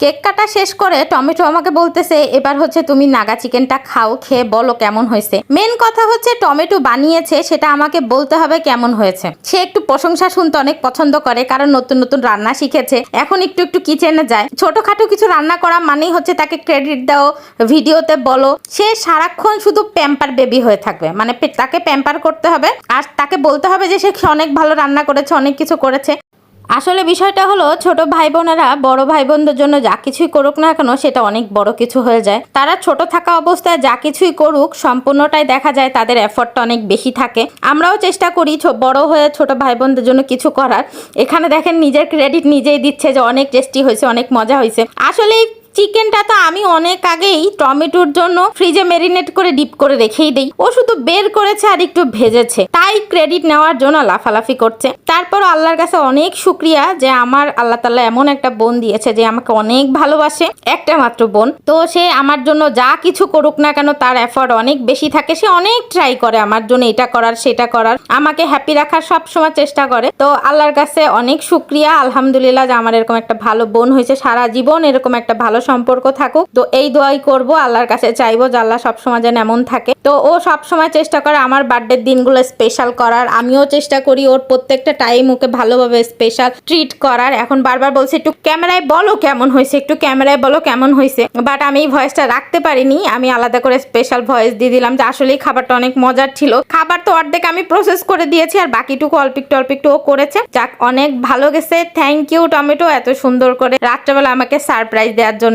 Cake কাটা শেষ করে টমেটো আমাকে বলতেছে এবার হচ্ছে তুমি নাগা চিকেনটা খাও, খেয়ে বলো কেমন হয়েছে। মেন কথা হচ্ছে টমেটো বানিয়েছে সেটা আমাকে বলতে হবে কেমন হয়েছে। সে একটু প্রশংসা শুনতে অনেক পছন্দ করে, কারণ নতুন নতুন রান্না শিখেছে, এখন একটু একটু কিচেনে যায়। ছোটখাটো কিছু রান্না করা মানেই হচ্ছে তাকে ক্রেডিট দাও, ভিডিওতে বলো। সে সারাক্ষণ শুধু প্যাম্পার বেবি হয়ে থাকবে, মানে তাকে প্যাম্পার করতে হবে আর তাকে বলতে হবে যে সে অনেক ভালো রান্না করেছে, অনেক কিছু করেছে। আসলে বিষয়টা হলো ছোট ভাই বোনেরা বড় ভাই বোনদের জন্য যা কিছুই করুক না কেন সেটা অনেক বড় কিছু হয়ে যায়। তারা ছোট থাকা অবস্থায় যা কিছুই করুক সম্পূর্ণটাই দেখা যায় তাদের এফর্টটা অনেক বেশি থাকে। আমরাও চেষ্টা করি বড় হয়ে ছোট ভাই বোনদের জন্য কিছু করার। এখানে দেখেন নিজের ক্রেডিট নিজেই দিচ্ছে যে অনেক টেস্টি হয়েছে, অনেক মজা হয়েছে। আসলে চিকেনটা তো আমি অনেক আগেই টমেটোর জন্য ফ্রিজে ম্যারিনেট করে ডিপ করে রেখেই দেই। ও শুধু বের করেছে আর একটু ভেজেছে, তাই ক্রেডিট নেওয়ার জন্য লাফালাফি করছে। তারপর আল্লাহর কাছে অনেক শুক্রিয়া যে আমার আল্লাহ তাআলা এমন একটা বোন দিয়েছে যে আমাকে অনেক ভালোবাসে, একটা মাত্র বোন। তো সে আমার জন্য যা কিছু করুক না কেন তার এফর্ট অনেক বেশি থাকে। সে অনেক ট্রাই করে আমার জন্য এটা করার সেটা করার, আমাকে হ্যাপি রাখার সব সময় চেষ্টা করে। তো আল্লাহর কাছে অনেক শুক্রিয়া, আলহামদুলিল্লাহ যে আমার এরকম একটা ভালো বোন হয়েছে। সারা জীবন এরকম একটা ভালো সম্পর্ক থাকুক, তো এই দোয়াই করব, আল্লাহর কাছে চাইবো যে আল্লাহ সবসময় যেন এমন থাকে। তো ও সবসময় চেষ্টা করে আমার বার্থডের দিনগুলো স্পেশাল করার, আমিও চেষ্টা করি ওর প্রত্যেকটা টাইম ওকে ভালোভাবে স্পেশাল ট্রিট করার। এখন বারবার বলছে একটু ক্যামেরায় বলো কেমন হয়েছে, একটু ক্যামেরায় বলো কেমন হয়েছে, বাট আমি এই ভয়েসটা রাখতে পারিনি। আমি আলাদা করে স্পেশাল ভয়েস দিয়ে দিলাম যে আসলেই খাবারটা অনেক মজার ছিল। খাবার তো অর্ধেক আমি প্রসেস করে দিয়েছি আর বাকিটুকু অল্প একটু ও করেছে। যাক, অনেক ভালো গেছে। থ্যাংক ইউ টমেটো, এত সুন্দর করে রাত্রেবেলা আমাকে সারপ্রাইজ দেওয়ার জন্য।